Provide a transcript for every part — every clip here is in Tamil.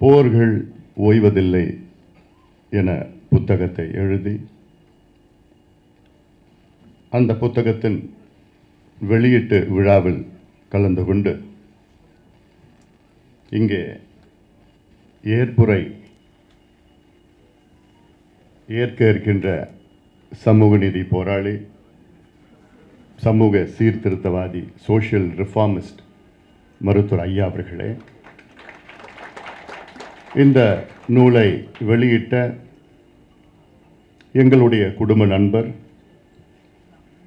போர்கள் ஓய்வதில்லை என புத்தகத்தை எழுதி அந்த புத்தகத்தின் வெளியீட்டு விழாவில் கலந்து கொண்டு இங்கே ஏற்புரை ஏற்க இருக்கின்ற சமூக நீதி போராளி, சமூக சீர்திருத்தவாதி, சோஷியல் ரிஃபார்மிஸ்ட் மருத்துவர் ஐயா அவர்களே, இந்த நூலை வெளியிட்ட எங்களுடைய குடும்ப நண்பர்,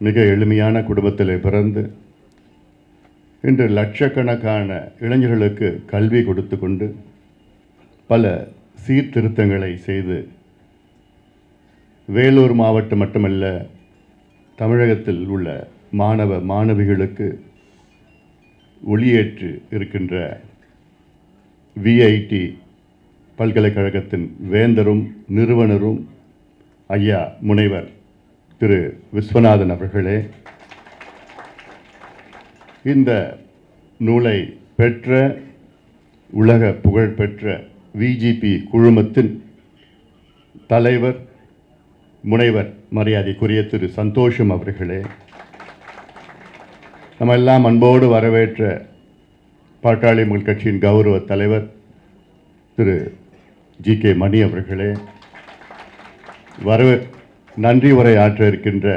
மிக எளிமையான குடும்பத்தில் பிறந்து இன்று லட்சக்கணக்கான இளைஞர்களுக்கு கல்வி கொடுத்து கொண்டு பல சீர்திருத்தங்களை செய்து வேலூர் மாவட்டம் மட்டுமல்ல தமிழகத்தில் உள்ள மாணவ மாணவிகளுக்கு ஒளியேற்று இருக்கின்ற விஐடி பல்கலைக்கழகத்தின் வேந்தரும் நிறுவனரும் ஐயா முனைவர் திரு விஸ்வநாதன் அவர்களே, இந்த நூலை பெற்ற உலக புகழ்பெற்ற விஜிபி குழுமத்தின் தலைவர் முனைவர் மரியாதைக்குரிய திரு சந்தோஷம் அவர்களே, நம்ம எல்லாம் அன்போடு வரவேற்ற பாட்டாளி மக்கள் கட்சியின் கௌரவ தலைவர் திரு ஜி.கே. மணி அவர்களே, நன்றி உரை ஆற்ற இருக்கின்ற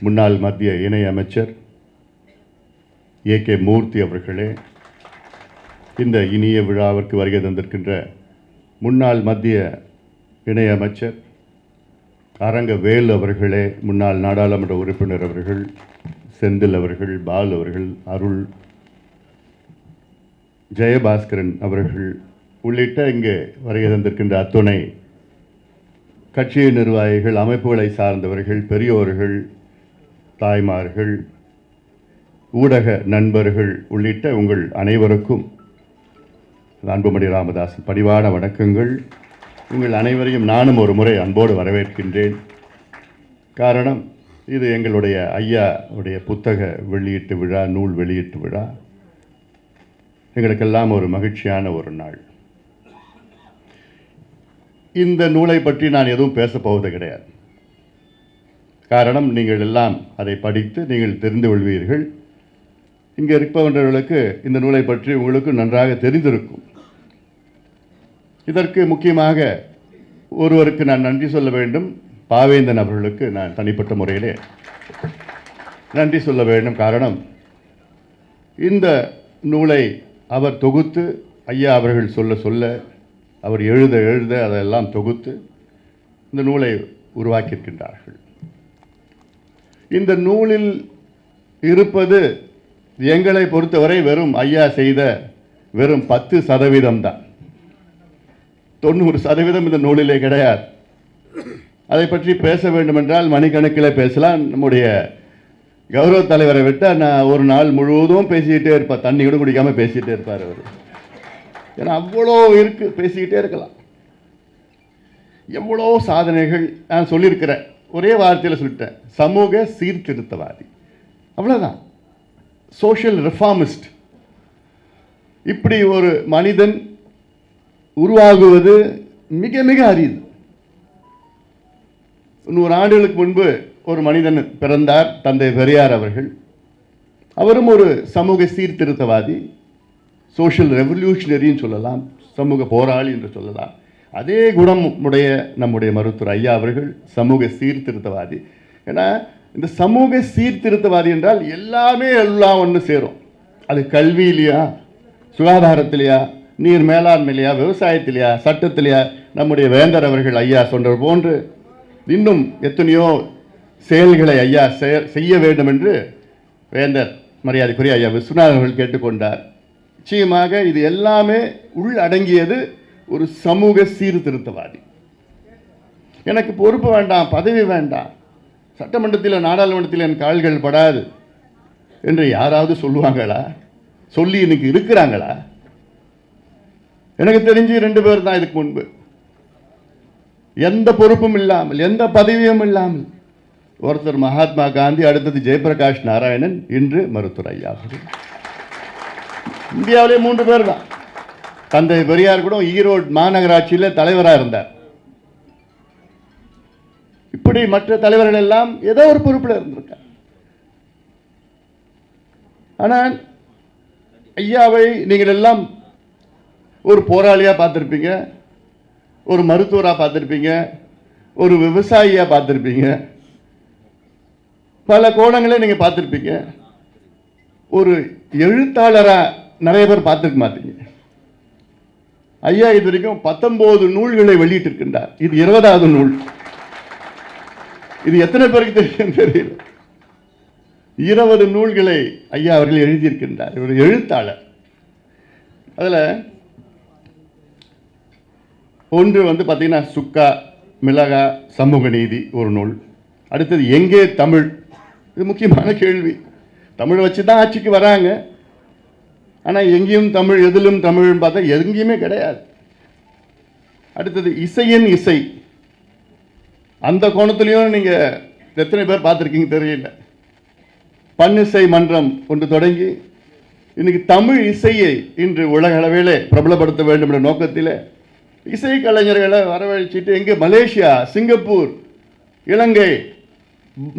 முன்னாள் மத்திய இணை அமைச்சர் ஏ.கே. மூர்த்தி அவர்களே, இந்த இனிய விழாவிற்கு வருகை தந்திருக்கின்ற முன்னாள் மத்திய இணை அமைச்சர் அரங்கவேல் அவர்களே, முன்னாள் நாடாளுமன்ற உறுப்பினர் அவர்கள், செந்தில் அவர்கள், பால் அவர்கள், அருள், ஜெயபாஸ்கரன் அவர்கள் உள்ளிட்ட இங்கே வருகை தந்திருக்கின்ற அத்துணை கட்சியின் நிர்வாகிகள், அமைப்புகளை சார்ந்தவர்கள், பெரியோர்கள், தாய்மார்கள், ஊடக நண்பர்கள் உள்ளிட்ட உங்கள் அனைவருக்கும் அன்புமணி ராமதாஸ் பணிவான வணக்கங்கள். உங்கள் அனைவரையும் நானும் ஒரு முறை அன்போடு வரவேற்கின்றேன். காரணம், இது எங்களுடைய ஐயாவுடைய புத்தக வெளியீட்டு விழா, நூல் வெளியீட்டு விழா. எங்களுக்கெல்லாம் ஒரு மகிழ்ச்சியான ஒரு நாள். இந்த நூலை பற்றி நான் எதுவும் பேசப் போவது கிடையாது. காரணம், நீங்கள் எல்லாம் அதை படித்து நீங்கள் தெரிந்து கொள்வீர்கள். இங்கே இருப்பவர்களுக்கு இந்த நூலை பற்றி உங்களுக்கு நன்றாக தெரிந்திருக்கும். இதற்கு முக்கியமாக ஒருவருக்கு நான் நன்றி சொல்ல வேண்டும். பாவேந்தன் அவர்களுக்கு நான் தனிப்பட்ட முறையிலே நன்றி சொல்ல வேண்டும். காரணம், இந்த நூலை அவர் தொகுத்து ஐயா அவர்கள் சொல்ல அவர் எழுத அதெல்லாம் தொகுத்து இந்த நூலை உருவாக்கியிருக்கின்றார்கள். இந்த நூலில் இருப்பது எங்களை பொறுத்தவரை வெறும் ஐயா செய்த வெறும் 10% தான். 90% இந்த நூலிலே கிடையாது. அதை பற்றி பேச வேண்டுமென்றால் மணிக்கணக்கில் பேசலாம். நம்முடைய கௌரவ தலைவரை விட்டால் நான் ஒரு நாள் முழுவதும் பேசிக்கிட்டே இருப்பார். தண்ணி கூட குடிக்காமல் பேசிகிட்டே இருப்பார் அவர். ஏன்னா அவ்வளோ இருக்குது, பேசிக்கிட்டே இருக்கலாம். எவ்வளோ சாதனைகள் நான் சொல்லியிருக்கிறேன். ஒரே வார்த்தையில் சொல்லிட்டேன், சமூக சீர்திருத்தவாதி, அவ்வளோதான். Social reformist. இப்படி ஒரு மனிதன் உருவாகுவது மிக மிக அரிது. 100 ஆண்டுகளுக்கு முன்பு ஒரு மனிதன் பிறந்தார், தந்தை பெரியார் அவர்கள். அவரும் ஒரு சமூக சீர்திருத்தவாதி, சோஷியல் ரெவல்யூஷனரின்னு சொல்லலாம், சமூக போராளி என்று சொல்லலாம். அதே குணம் உடைய நம்முடைய மருத்துவர் ஐயா அவர்கள் சமூக சீர்திருத்தவாதி. ஏன்னா இந்த சமூக சீர்திருத்தவாதி என்றால் எல்லாமே எல்லாம் ஒன்று சேரும். அது கல்வியிலையா, சுகாதாரத்திலையா, நீர் மேலாண்மையிலையா, விவசாயத்திலையா, சட்டத்திலையா, நம்முடைய வேந்தர் அவர்கள் ஐயா சொன்னது போன்று இன்னும் எத்தனையோ செயல்களை ஐயா செய்ய வேண்டும் என்று வேந்தர் மரியாதைக்குரிய ஐயா விஸ்வநாதன் அவர்கள் கேட்டுக்கொண்டார். நிச்சயமாக இது எல்லாமே உள்ளடங்கியது ஒரு சமூக சீர்திருத்தவாதி. எனக்கு பொறுப்பு வேண்டாம், பதவி வேண்டாம், சட்டமன்றத்தில் நாடாளுமன்றத்தில் என் கால்கள் படாது என்று யாராவது சொல்லுவாங்களா? சொல்லி இன்னைக்கு இருக்கிறாங்களா? எனக்கு தெரிஞ்சு 2 பேர் தான் இதுக்கு முன்பு. எந்த பொறுப்பும் இல்லாமல், எந்த பதவியும் இல்லாமல். ஒருத்தர் மகாத்மா காந்தி, அடுத்தது ஜெயபிரகாஷ் நாராயணன், இன்று மருத்துவர் ஐயா. இந்தியாவிலே 3 பேர் தான். தந்தை பெரியார் கூட ஈரோடு மாநகராட்சியில் தலைவராக இருந்தார். இப்படி மற்ற தலைவர்கள் எல்லாம் ஏதோ ஒரு பொறுப்பில் இருந்திருக்கார். ஆனால் ஐயாவை நீங்கள் எல்லாம் ஒரு போராளியாக பார்த்துருப்பீங்க, ஒரு மருத்துவராக பார்த்துருப்பீங்க, ஒரு விவசாயியாக பார்த்துருப்பீங்க, பல கோணங்களை நீங்கள் பார்த்துருப்பீங்க. ஒரு எழுத்தாளராக நிறைய பேர் பார்த்துருக்க மாட்டீங்க. ஐயா இது வரைக்கும் 19 நூல்களை வெளியிட்டிருக்கின்றார். இது 20வது நூல். இது எத்தனை பேருக்கு தெரியும் தெரியல. 20 நூல்களை ஐயா அவர்கள் எழுதியிருக்கின்றார். இவர் எழுத்தாளர். அதில் ஒன்று பார்த்தீங்கன்னா சுக்கா மிளகா சமூக நீதி ஒரு நூல். அடுத்தது எங்கே தமிழ். இது முக்கியமான கேள்வி. தமிழை வச்சு தான் ஆட்சிக்கு வராங்க. ஆனால் எங்கேயும் தமிழ், எதிலும் தமிழ்னு பார்த்தா எங்கேயுமே கிடையாது. அடுத்தது இசையின் இசை. அந்த கோணத்துலையும் நீங்கள் எத்தனை பேர் பார்த்துருக்கீங்க தெரியல. பன்னிசை மன்றம் ஒன்று தொடங்கி இன்னைக்கு தமிழ் இசையை இன்று உலக அளவிலே பிரபலப்படுத்த வேண்டும் என்ற நோக்கத்தில் இசை கலைஞர்களை வரவழைச்சிட்டு எங்கே மலேசியா, சிங்கப்பூர், இலங்கை,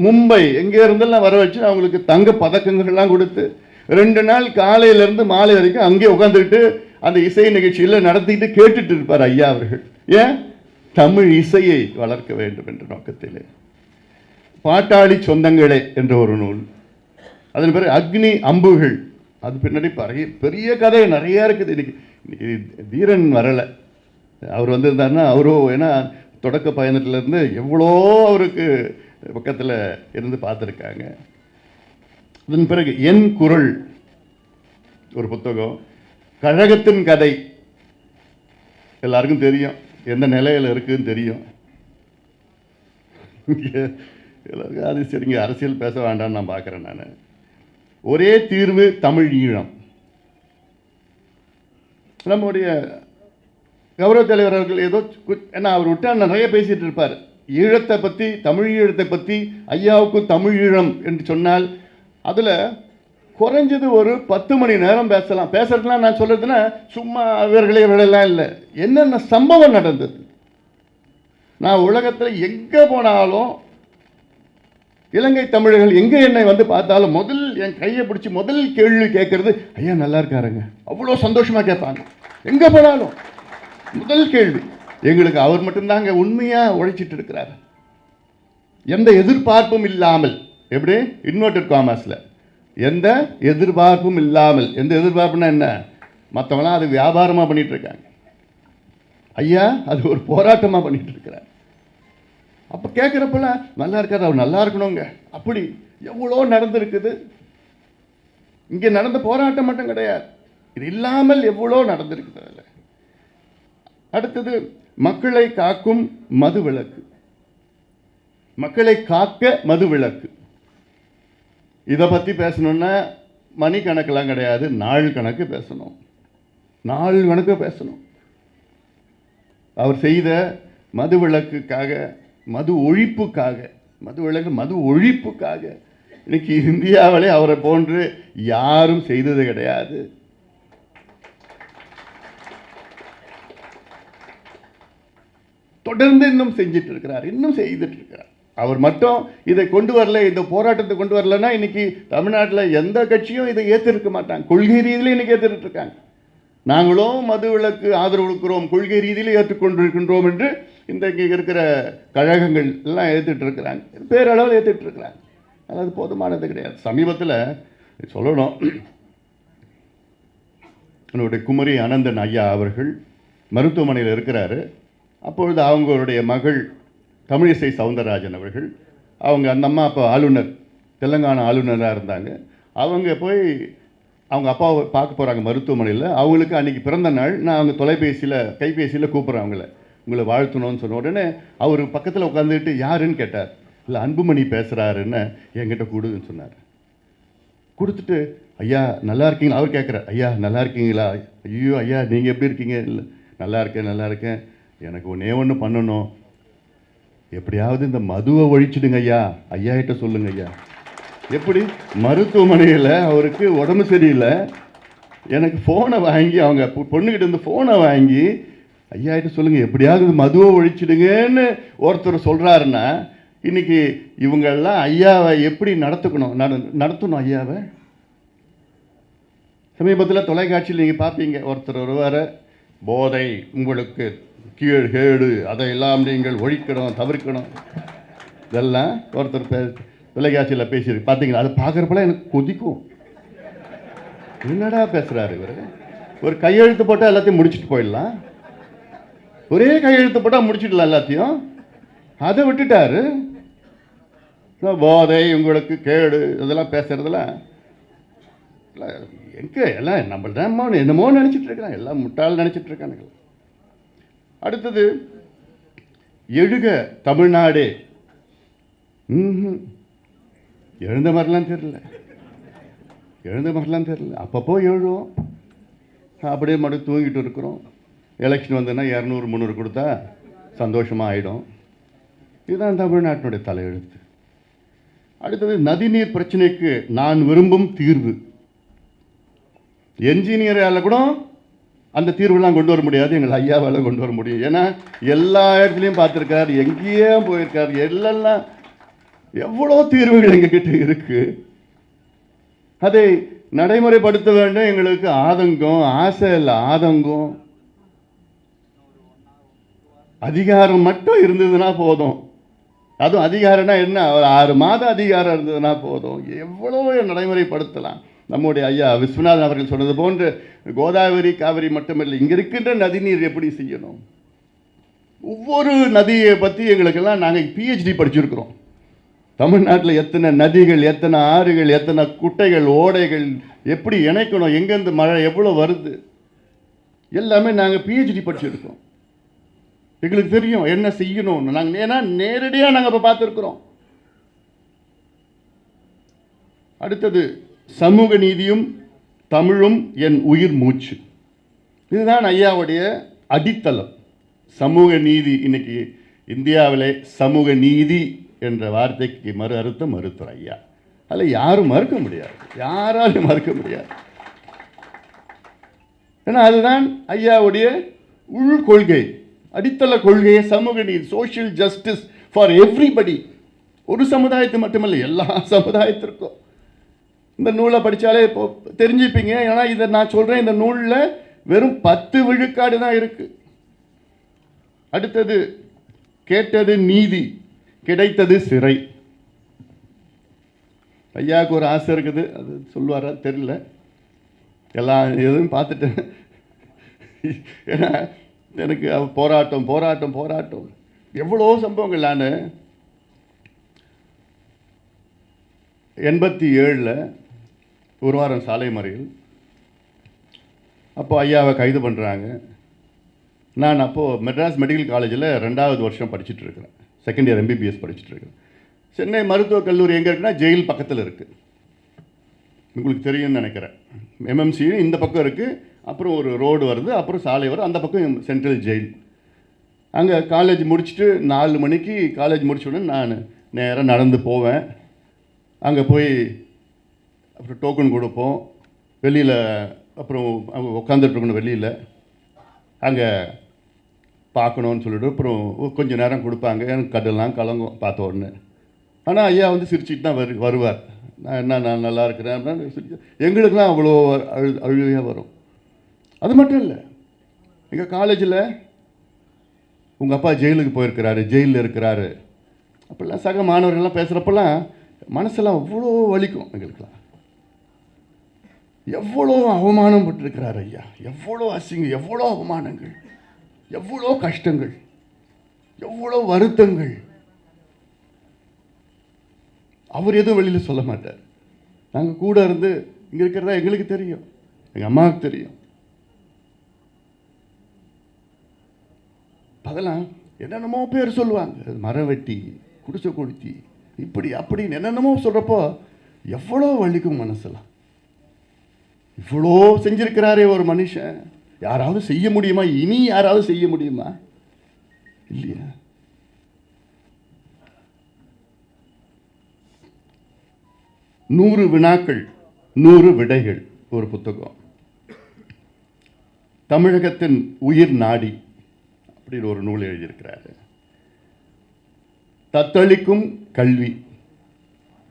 மும்பை எங்கே இருந்தெல்லாம் வர வச்சு அவங்களுக்கு தங்க பதக்கங்கள்லாம் கொடுத்து 2 நாள் காலையிலேருந்து மாலை வரைக்கும் அங்கே உட்காந்துக்கிட்டு அந்த இசை நிகழ்ச்சியில் நடத்திக்கிட்டு கேட்டுட்டு இருப்பார் ஐயா அவர்கள். ஏன்? தமிழ் இசையை வளர்க்க வேண்டும் என்ற நோக்கத்தில். பாட்டாளி சொந்தங்களே என்ற ஒரு நூல். அதன் பிறகு அக்னி அம்புகள். அது பின்னாடி பெரிய கதை நிறையா இருக்குது. இன்னைக்கு தீரன் வரலை. அவர் வந்திருந்தாருன்னா அவரும் ஏன்னா தொடக்க பயணத்திலேருந்து எவ்வளோ அவருக்கு பக்கத்தில் இருந்து பார்த்துருக்காங்க. அதன் பிறகு என் குரல் ஒரு புத்தகம். கழகத்தின் கதை எல்லாருக்கும் தெரியும், எந்த நிலையில் இருக்குதுன்னு தெரியும். எல்லாருக்கும் அது சரிங்க, அரசியல் பேச வேண்டாம்னு நான் பார்க்குறேன். நான் ஒரே தீர்வு தமிழ் ஈழம். நம்முடைய கௌரவ தலைவர் அவர்கள் ஏதோ ஏன்னா அவர் விட்டா நிறைய பேசிகிட்டு இருப்பார். ஈழத்தை பற்றி, தமிழ் ஈழத்தை பற்றி, ஐயாவுக்கும் தமிழ் ஈழம் என்று சொன்னால் அதில் குறைஞ்சது ஒரு 10 மணி நேரம் பேசலாம். பேசுறதுலாம் நான் சொல்கிறதுனா சும்மா இவர்களெல்லாம் இல்லை, என்னென்ன சம்பவம் நடந்தது. நான் உலகத்தில் எங்கே போனாலும் இலங்கை தமிழர்கள் எங்கே என்னை பார்த்தாலும் முதல் என் கையை பிடிச்சி முதல் கேள்வி கேட்கறது ஐயா நல்லா இருக்காருங்க. அவ்வளோ சந்தோஷமாக கேட்பாங்க. எங்கே போனாலும் முதல் கேள்வி எங்களுக்கு அவர் மட்டும்தாங்க உண்மையாக உழைச்சிட்டு இருக்கிறார். எந்த எதிர்பார்ப்பும் இல்லாமல், எப்படி இன்வெர்டட் காமர்ஸில் எந்த எதிர்பார்ப்பும் இல்லாமல். எந்த எதிர்பார்ப்புனா என்ன? மற்றவங்களாம் அது வியாபாரமாக பண்ணிட்டு இருக்காங்க. ஐயா அது ஒரு போராட்டமாக பண்ணிட்டு இருக்கிறார். அப்போ கேட்குறப்பெல்லாம் நல்லா இருக்காது, அவர் நல்லா இருக்கணுங்க. அப்படி எவ்வளோ நடந்திருக்குது. இங்கே நடந்த போராட்டம் மட்டும் கிடையாது, இது இல்லாமல் எவ்வளோ நடந்திருக்குது. அதில் அடுத்தது மக்களை காக்கும் மது விளக்கு. மக்களை காக்க மது விளக்கு. இதை பற்றி பேசணுன்னா மணி கணக்கெல்லாம் கிடையாது, நாள் கணக்கு பேசணும். நாள் கணக்கு பேசணும். அவர் செய்த மது விளக்குக்காக, மது ஒழிப்புக்காக, மது விளக்கு மது ஒழிப்புக்காக இன்னைக்கு இந்தியாவிலே அவரை போன்று யாரும் செய்தது கிடையாது. தொடர்ந்து இன்னும் செஞ்சிட்டு இருக்கிறார், இன்னும் செய்துட்டு இருக்கிறார். அவர் மட்டும் இதை கொண்டு வரல, இந்த போராட்டத்தை கொண்டு வரலன்னா இன்னைக்கு தமிழ்நாட்டில் எந்த கட்சியும் இதை ஏற்றிருக்க மாட்டாங்க. கொள்கை ரீதியில் இன்னைக்கு ஏற்றுட்டு இருக்காங்க. நாங்களும் மது விலக்கு ஆதரவு கொடுக்கிறோம், கொள்கை ரீதியில் ஏற்றுக்கொண்டிருக்கின்றோம் என்று இந்த இங்கே இருக்கிற கழகங்கள் எல்லாம் ஏற்றுட்டு இருக்கிறாங்க, பேரளவில் ஏற்றுட்டு இருக்கிறாங்க. அதாவது போதுமானது கிடையாது. சமீபத்தில் சொல்லணும், என்னுடைய குமரி அனந்தன் ஐயா அவர்கள் மருத்துவமனையில் இருக்கிறாரு. அப்பொழுது அவங்களுடைய மகள் தமிழிசை சவுந்தரராஜன் அவர்கள், அவங்க அந்த அம்மா அப்போ ஆளுநர், தெலுங்கானா ஆளுநராக இருந்தாங்க. அவங்க போய் அவங்க அப்பாவை பார்க்க போகிறாங்க மருத்துவமனையில். அவங்களுக்கு அன்றைக்கி பிறந்த நாள். நான் அவங்க கைபேசியில் கூப்பிட்றேன் அவங்கள, உங்களை வாழ்த்தணும்னு சொன்ன உடனே அவர் பக்கத்தில் உட்காந்துட்டு யாருன்னு கேட்டார். இல்லை அன்புமணி பேசுகிறாருன்னு என்கிட்ட கொடுன்னு சொன்னார். கொடுத்துட்டு ஐயா நல்லா இருக்கீங்களா அவர் கேட்குறார். ஐயா நல்லா இருக்கீங்களா? ஐயோ ஐயா நீங்கள் எப்படி இருக்கீங்க? இல்லை நல்லா இருக்கேன். எனக்கு ஒன்று பண்ணணும், எப்படியாவது இந்த மதுவை ஒழிச்சிடுங்க ஐயா, ஐயாகிட்ட சொல்லுங்க ஐயா. எப்படி? மருத்துவமனையில் அவருக்கு உடம்பு சரியில்லை, எனக்கு ஃபோனை வாங்கி அவங்க பொண்ணுக்கிட்ட இருந்து ஃபோனை வாங்கி ஐயாயிட்ட சொல்லுங்கள் எப்படியாவது மதுவை ஒழிச்சிடுங்கன்னு ஒருத்தர் சொல்கிறாருன்னா இன்னைக்கு இவங்கெல்லாம் ஐயாவை எப்படி நடத்தணும் ஐயாவை. சமீபத்தில் தொலைக்காட்சியில் நீங்கள் பார்ப்பீங்க, ஒருத்தர் ஒருவரை போதை உங்களுக்கு கேடு அதையெல்லாம் நீங்கள் ஒழிக்கணும் தவிர்க்கணும் இதெல்லாம் ஒருத்தர் தொலைக்காட்சியில் பேசியிருக்கு பார்த்தீங்களா. அது பார்க்குறப்பெல்லாம் எனக்கு கொதிக்கும். என்னடா பேசுகிறாரு இவர். ஒரு கையெழுத்து போட்டால் எல்லாத்தையும் முடிச்சுட்டு போயிடலாம், ஒரே கையெழுத்து போட்டால் முடிச்சிடலாம் எல்லாத்தையும். அதை விட்டுட்டாரு. போதை உங்களுக்கு கேடு இதெல்லாம் பேசுறதுலாம் எங்கே எல்லாம் நம்ம என்னமோ நினச்சிட்டு இருக்காங்க, எல்லாம் முட்டாள் நினச்சிட்டு இருக்கானுங்க. அடுத்தது எழுக தமிழ்நாடே. எழுந்த மாதிரிலாம் தெரியல, அப்பப்போ எழுதுவோம், அப்படியே மட்டும் தூங்கிட்டு இருக்கிறோம். எலெக்ஷன் வந்ததுன்னா 200-300 கொடுத்தா சந்தோஷமாக ஆகிடும். இதுதான் தமிழ்நாட்டினுடைய தலையெழுத்து. அடுத்தது நதிநீர் பிரச்சனைக்கு நான் விரும்பும் தீர்வு. என்ஜினியரால் கூட அந்த தீர்வுலாம் கொண்டு வர முடியாது, எங்கள் ஐயாவால் கொண்டு வர முடியும். ஏன்னா எல்லா இடத்துலையும் பார்த்துருக்காரு, எங்கேயே போயிருக்காரு, எல்லாம் எவ்வளோ தீர்வுகள் எங்ககிட்ட இருக்கு. அதை நடைமுறைப்படுத்த வேண்டும். எங்களுக்கு ஆதங்கம், ஆசை இல்லை, ஆதங்கம். அதிகாரம் மட்டும் இருந்ததுன்னா போதும். அதுவும் அதிகாரம்னா என்ன, ஒரு 6 மாதம் அதிகாரம் இருந்ததுன்னா போதும், எவ்வளோ நடைமுறைப்படுத்தலாம். நம்முடைய ஐயா விஸ்வநாதன் அவர்கள் சொன்னது போன்று கோதாவரி காவிரி மட்டுமில்லை, இங்கே இருக்கின்ற நதிநீர் எப்படி செய்யணும். ஒவ்வொரு நதியை பற்றி எங்களுக்கெல்லாம் நாங்கள் PhD படிச்சிருக்கிறோம். தமிழ்நாட்டில் எத்தனை நதிகள், எத்தனை ஆறுகள், எத்தனை குட்டைகள், ஓடைகள் எப்படி இணைக்கணும், எங்கேருந்து மழை எவ்வளோ வருது, எல்லாமே நாங்கள் PhD படிச்சிருக்கோம். எங்களுக்கு தெரியும் என்ன செய்யணும்னு. நாங்கள் ஏன்னா நேரடியாக நாங்கள் இப்போ பார்த்துருக்குறோம். அடுத்தது சமூக நீதியும் தமிழும் என் உயிர் மூச்சு. இதுதான் ஐயாவுடைய அடித்தளம். சமூக நீதி. இன்னைக்கு இந்தியாவிலே சமூக நீதி என்ற வார்த்தைக்கு மறு அர்த்தம் மறுத்துற ஐயா. அதில் யாரும் மறுக்க முடியாது, யாராலும் மறுக்க முடியாது. ஏன்னா அதுதான் ஐயாவுடைய உள்கொள்கை, அடித்தள கொள்கையை. சமூக நீதி, சோஷியல் ஜஸ்டிஸ் ஃபார் எவ்ரிபடி. ஒரு சமுதாயத்து மட்டுமல்ல, எல்லா சமுதாயத்திற்கும். இந்த நூலை படித்தாலே இப்போ தெரிஞ்சுப்பீங்க. ஏன்னா இதை நான் சொல்கிறேன், இந்த நூலில் வெறும் 10 விழுக்காடு தான் இருக்குது. அடுத்தது கேட்டது நீதி, கிடைத்தது சிறை. ஐயாவுக்கு ஒரு ஆசை இருக்குது, அது சொல்லுவாரா தெரியல, எல்லாம் எதுவும் பார்த்துட்டேன். ஏன்னா எனக்கு போராட்டம் போராட்டம் போராட்டம் எவ்வளோ சம்பவங்கள். நான் 87 ஒரு வாரம் சாலை மறியல். அப்போ ஐயாவை கைது பண்ணுறாங்க. நான் அப்போது மெட்ராஸ் மெடிக்கல் காலேஜில் 2வது வருஷம் படிச்சுட்டு இருக்கிறேன், செகண்ட் இயர் MBBS படிச்சுட்டு இருக்கிறேன். சென்னை மருத்துவக் கல்லூரி எங்கே இருக்குன்னா ஜெயில் பக்கத்தில் இருக்குது, உங்களுக்கு தெரியும்னு நினைக்கிறேன். MMC இந்த பக்கம் இருக்குது, அப்புறம் ஒரு ரோடு வருது, அப்புறம் சாலை வரும், அந்த பக்கம் சென்ட்ரல் ஜெயில். அங்கே காலேஜ் முடிச்சுட்டு 4 மணிக்கு காலேஜ் முடிச்ச உடனே நான் நேராக நடந்து போவேன். அங்கே போய் அப்புறம் டோக்கன் கொடுப்போம், வெளியில் அப்புறம் உட்காந்துட்ருக்கணும் வெளியில், அங்கே பார்க்கணுன்னு சொல்லிவிட்டு அப்புறம் கொஞ்சம் நேரம் கொடுப்பாங்க. எனக்கு கடலாம் கலங்கும் பார்த்த உடனே. ஆனால் ஐயா வந்து சிரிச்சிட்டு தான் வருவார். நான் நல்லா இருக்கிறேன் அப்படின்னு சிரிச்சு. எங்களுக்கெல்லாம் அவ்வளோ அழுகையாக வரும். அது மட்டும் இல்லை, எங்கள் காலேஜில் உங்கள் அப்பா ஜெயிலுக்கு போயிருக்கிறாரு, ஜெயிலில் இருக்கிறாரு அப்படிலாம் சக மாணவர்கள்லாம் பேசுகிறப்பெல்லாம் மனசெல்லாம் அவ்வளோ வலிக்கும் எங்களுக்கெல்லாம். எவ்வளோ அவமானம் பட்டிருக்கிறார் ஐயா, எவ்வளோ அசிங்கம், எவ்வளோ அவமானங்கள், எவ்வளோ கஷ்டங்கள், எவ்வளோ வருத்தங்கள். அவர் எதுவும் வெளியில் சொல்ல மாட்டார். நாங்கள் கூட இருந்து இங்கே இருக்கிறதா எங்களுக்கு தெரியும், எங்கள் அம்மாவுக்கு தெரியும். அதெல்லாம் என்னென்னமோ பேர் சொல்லுவாங்க, மரம் வெட்டி, குடிசை கொளுத்தி, இப்படி அப்படின்னு என்னென்னமோ சொல்கிறப்போ எவ்வளோ வலிக்கும் மனசெல்லாம். இவ்வளோ செஞ்சிருக்கிறாரே ஒரு மனுஷன், யாராவது செய்ய முடியுமா? இனி யாராவது செய்ய முடியுமா? இல்லையா? "100 வினாக்கள் 100 விடைகள்" ஒரு புத்தகம். தமிழகத்தின் உயிர் நாடி அப்படின்னு ஒரு நூல் எழுதியிருக்கிறாரு. தத்தளிக்கும் கல்வி,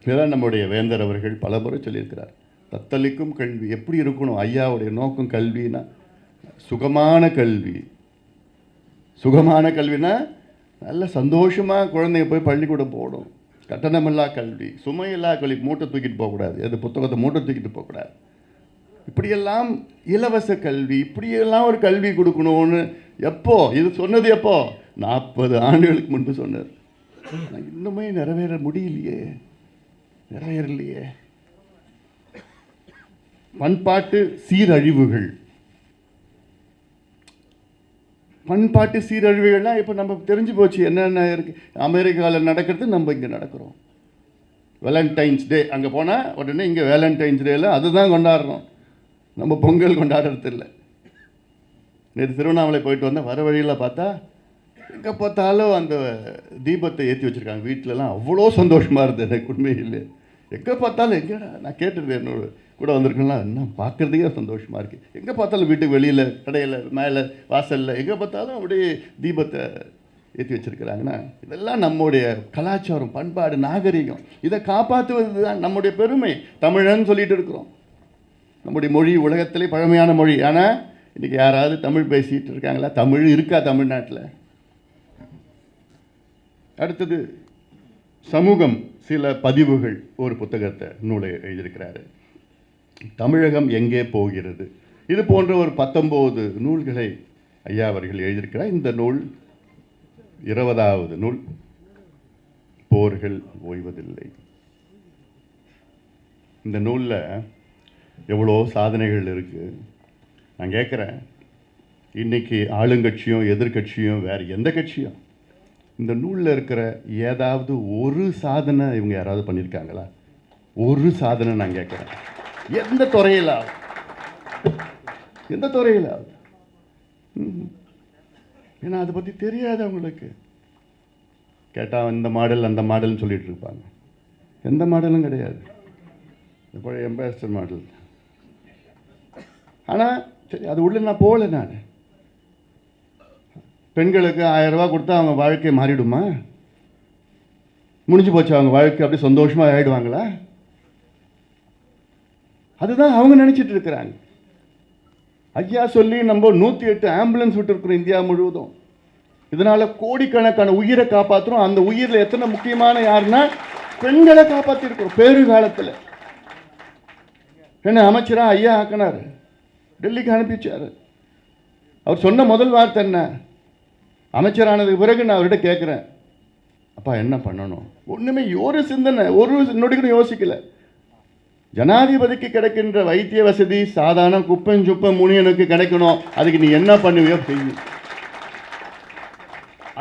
இதுதான் நம்முடைய வேந்தர் அவர்கள் பல முறை சொல்லியிருக்கிறார். தத்தளிக்கும் கல்வி எப்படி இருக்கணும்? ஐயாவுடைய நோக்கம் கல்வினா சுகமான கல்வி. சுகமான கல்வினா நல்ல சந்தோஷமாக குழந்தைங்க போய் பள்ளிக்கூடம் போகணும். கட்டணமில்லா கல்வி, சுமையில்லா கல்வி. மூட்டை தூக்கிட்டு போகக்கூடாது, எது புத்தகத்தை மூட்டை தூக்கிட்டு போகக்கூடாது. இப்படியெல்லாம் இலவச கல்வி, இப்படியெல்லாம் ஒரு கல்வி கொடுக்கணும்னு எப்போ இது சொன்னது? எப்போ? 40 ஆண்டுகளுக்கு முன்பு சொன்னார். இன்னுமே நிறைவேற முடியலையே, நிறைவேறலையே. பண்பாட்டு சீரழிவுகள், பண்பாட்டு சீரழிவுகள்லாம் இப்போ நம்ம தெரிஞ்சு போச்சு என்னென்ன இருக்குது. அமெரிக்காவில் நடக்கிறது நம்ம இங்கே நடக்கிறோம். வேலண்டைன்ஸ் டே அங்கே போனால் உடனே இங்கே வேலண்டைன்ஸ் டேயில் அதுதான் கொண்டாடுறோம். நம்ம பொங்கல் கொண்டாடுறது இல்லை. நேற்று திருவண்ணாமலை போயிட்டு வந்தால் வர வழியில் பார்த்தா எங்கே பார்த்தாலும் அந்த தீபத்தை ஏற்றி வச்சுருக்காங்க வீட்டிலலாம். அவ்வளோ சந்தோஷமாக இருந்தது எனக்கு உண்மையில். எங்கே பார்த்தாலும் எங்கேடா நான் கேட்டுருந்தேன், என்னோட கூட வந்திருக்கலாம், என்ன பார்க்குறதுக்கே சந்தோஷமாக இருக்குது. எங்கே பார்த்தாலும் வீட்டுக்கு வெளியில், கடையில், மேலே, வாசலில் எங்கே பார்த்தாலும் அப்படியே தீபத்தை ஏற்றி வச்சுருக்கிறாங்கன்னா இதெல்லாம் நம்முடைய கலாச்சாரம், பண்பாடு, நாகரிகம். இதை காப்பாற்றுவது தான் நம்முடைய பெருமை. தமிழன்னு சொல்லிட்டு இருக்கிறோம். நம்முடைய மொழி உலகத்திலே பழமையான மொழி. ஆனால் இன்றைக்கி யாராவது தமிழ் பேசிகிட்டு இருக்காங்களா? தமிழ் இருக்கா தமிழ்நாட்டில்? அடுத்தது சமூகம், சில பதிவுகள், ஒரு புத்தகத்தை நூலை எழுதியிருக்கிறாரு. தமிழகம் எங்கே போகிறது, இது போன்ற ஒரு 19 நூல்களை ஐயா அவர்கள் எழுதியிருக்கிறார். இந்த நூல் 20வது நூல். போர்கள் ஓய்வதில்லை. இந்த நூலில் எவ்வளோ சாதனைகள் இருக்குது. நான் கேட்குறேன், இன்றைக்கி ஆளுங்கட்சியும் எதிர்கட்சியும் வேறு எந்த கட்சியும் இந்த நூலில் இருக்கிற ஏதாவது ஒரு சாதனை இவங்க யாராவது பண்ணியிருக்காங்களா? ஒரு சாதனை நான் கேட்குறேன். எந்த துறையில், எந்த துறையில்? ஏன்னா அதை பற்றி தெரியாது அவங்களுக்கு. கேட்டால் இந்த மாடல் அந்த மாடல்னு சொல்லிட்டு இருப்பாங்க. எந்த மாடலும் கிடையாது. பழைய எம்பாசிடர் மாடல். ஆனால் சரி, அது உள்ள நான் போகல. நான் பெண்களுக்கு 1000 ரூபா கொடுத்தா அவங்க வாழ்க்கை மாறிடுமா? முடிஞ்சு போச்சு அவங்க வாழ்க்கை, அப்படி சந்தோஷமாக ஆகிடுவாங்களா? அதுதான் அவங்க நினச்சிட்டு இருக்கிறாங்க. ஐயா சொல்லி நம்ம 108 ஆம்புலன்ஸ் விட்டுருக்குறோம் இந்தியா முழுவதும். இதனால் கோடிக்கணக்கான உயிரை காப்பாற்றுறோம். அந்த உயிரில் எத்தனை முக்கியமான யாருன்னா பெண்களை காப்பாற்றிருக்கிறோம். பேரு காலத்தில் என்ன அமைச்சராக ஐயா ஆக்கினார், டெல்லிக்கு அனுப்பிச்சார். அவர் சொன்ன முதல் வார்த்தை என்ன? அமைச்சரானதுக்கு பிறகு நான் அவர்கிட்ட கேட்குறேன், அப்பா என்ன பண்ணணும்? ஒன்றுமே ஒரு சிந்தனை, ஒரு நொடி கூட யோசிக்கல. ஜனாதிபதிக்கு கிடைக்கின்ற வைத்திய வசதி சாதாரண குப்பஞ்சுப்ப முனியனுக்கு கிடைக்கணும், அதுக்கு நீ என்ன பண்ணுவியோ செய்யும்.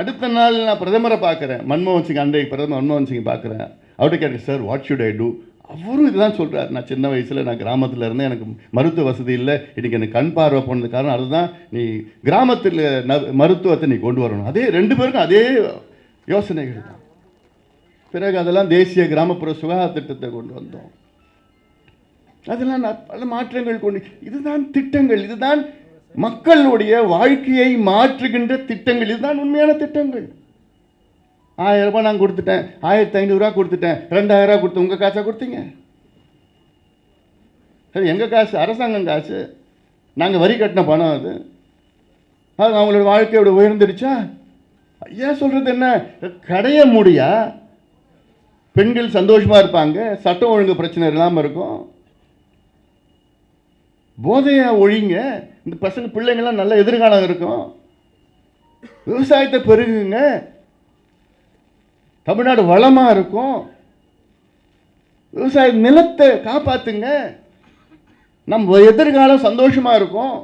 அடுத்த நாள் நான் பிரதமரை பார்க்குறேன், மன்மோகன் சிங், அன்றைக்கு பிரதமர் மன்மோகன் சிங் பார்க்குறேன். அவர்கிட்ட கேட்டேன், sir what should I do? அவரும் இதுதான் சொல்கிறார். நான் சின்ன வயசில் நான் கிராமத்தில் இருந்தேன், எனக்கு மருத்துவ வசதி இல்லை, இன்றைக்கி எனக்கு கண் பார்வை போனது காரணம் அதுதான். நீ கிராமத்தில் மருத்துவத்தை நீ கொண்டு வரணும். அதே 2 பேருக்கும் அதே யோசனைகள் தான். பிறகு அதெல்லாம் தேசிய கிராமப்புற சுகாதார திட்டத்தை கொண்டு வந்தோம். அதெல்லாம் பல மாற்றங்கள் கொண்டு, இதுதான் திட்டங்கள், இதுதான் மக்களுடைய வாழ்க்கையை மாற்றுகின்ற திட்டங்கள், இதுதான் உண்மையான திட்டங்கள். 1000 ரூபாய் நான் கொடுத்துட்டேன், 1500 ரூபா கொடுத்துட்டேன், 2000 ரூபா கொடுத்து உங்கள் காசாக கொடுத்தீங்க? சரி, எங்கள் காசு, அரசாங்கம் காசு, நாங்கள் வரி கட்டின பணம். அது அவங்களோட வாழ்க்கையோட உயர்ந்துருச்சா? ஐயா சொல்கிறது என்ன? கடைய முடியா? பெண்கள் சந்தோஷமாக இருப்பாங்க, சட்டம் ஒழுங்கு பிரச்சனை இல்லாமல் இருக்கும். போதையை ஒழிங்க, இந்த பசங்க பிள்ளைங்கள்லாம் நல்ல எதிர்காலம் இருக்கும். விவசாயத்தை பெருகுங்க, தமிழ்நாடு வளமாக இருக்கும். விவசாய நிலத்தை காப்பாற்றுங்க, நம்ம எதிர்காலம் சந்தோஷமாக இருக்கும்.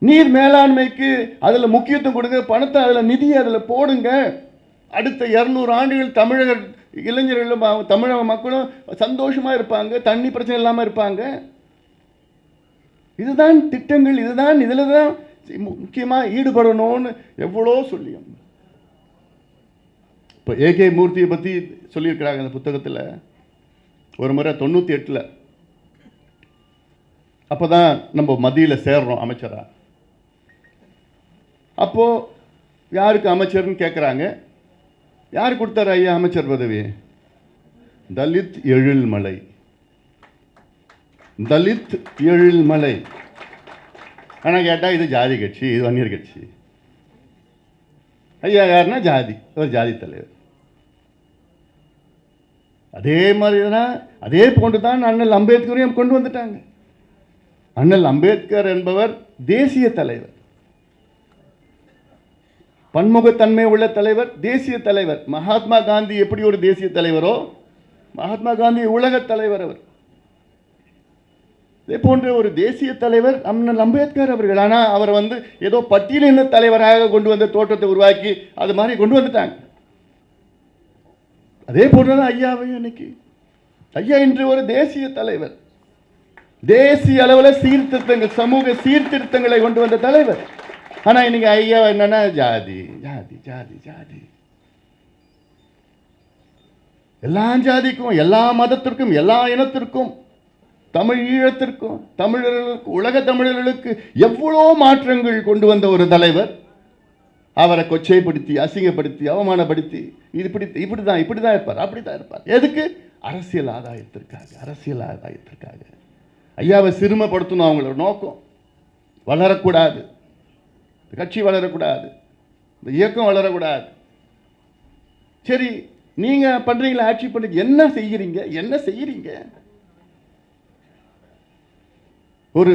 நீர் மேலாண்மைக்கு அதில் முக்கியத்துவம் கொடுங்க, பணத்தை அதில் நிதியை அதில் போடுங்க. அடுத்த 200 ஆண்டுகள் தமிழர் இளைஞர்களும் தமிழக மக்களும் சந்தோஷமாக இருப்பாங்க, தண்ணி பிரச்சனை இல்லாமல் இருப்பாங்க. இதுதான் திட்டங்கள், இதுதான், இதில் தான் முக்கியமாக ஈடுபடணும்னு எவ்வளோ சொல்லியும். இப்போ ஏகே மூர்த்தியை பற்றி சொல்லியிருக்கிறாங்க அந்த புத்தகத்தில். ஒரு முறை 98ல் அப்போ தான் நம்ம மத்தியில் சேர்றோம் அமைச்சராக. அப்போது யாருக்கு அமைச்சர்னு கேட்குறாங்க. யார் கொடுத்தாரு ஐயா அமைச்சர் பதவி? தலித் எழில்மலை. தலித் எழில்மலை. ஆனால் கேட்டால் இது ஜாதி கட்சி, இது வன்னியர் கட்சி. ஐயா யாருன்னா ஜாதி, ஒரு ஜாதி தலைவர். அதே மாதிரி தான், அதே போன்று தான் அண்ணல் அம்பேத்கரையும் கொண்டு வந்துட்டாங்க. அண்ணல் அம்பேத்கர் என்பவர் தேசிய தலைவர், பன்முகத்தன்மை உள்ள தலைவர், தேசிய தலைவர். மகாத்மா காந்தி எப்படி ஒரு தேசிய தலைவரோ, மகாத்மா காந்தி உலக தலைவர் அவர். இதே போன்ற ஒரு தேசிய தலைவர் அண்ணல் அம்பேத்கர் அவர்கள். ஆனால் அவர் வந்து ஏதோ பட்டியலின தலைவராக கொண்டு வந்த தோற்றத்தை உருவாக்கி அது மாதிரி கொண்டு வந்துட்டாங்க. அதே போன்றுதான் ஐயாவையும் இன்னைக்கு. ஐயா இன்று ஒரு தேசிய தலைவர், தேசிய அளவில் சீர்திருத்தங்கள், சமூக சீர்திருத்தங்களை கொண்டு வந்த தலைவர். ஆனால் இன்னைக்கு ஐயா என்னன்னா ஜாதி ஜாதி ஜாதி ஜாதி. எல்லா ஜாதிக்கும், எல்லா மதத்திற்கும், எல்லா இனத்திற்கும், தமிழ் ஈழத்திற்கும், தமிழர்களுக்கு, உலக தமிழர்களுக்கு எவ்வளோ மாற்றங்கள் கொண்டு வந்த ஒரு தலைவர். அவரை கொச்சைப்படுத்தி, அசிங்கப்படுத்தி, அவமானப்படுத்தி, இப்படி தான் இருப்பார், அப்படி தான் இருப்பார். எதுக்கு? அரசியல் ஆதாயத்திற்காக, அரசியல் ஆதாயத்திற்காக. ஐயாவை சிறுமப்படுத்தணும் அவங்களோட நோக்கம். வளரக்கூடாது, கட்சி வளரக்கூடாது, இந்த இயக்கம் வளரக்கூடாது. சரி, நீங்க பண்றீங்களா, ஆட்சி பண்ணி என்ன செய்கிறீங்க? என்ன செய்கிறீங்க? ஒரு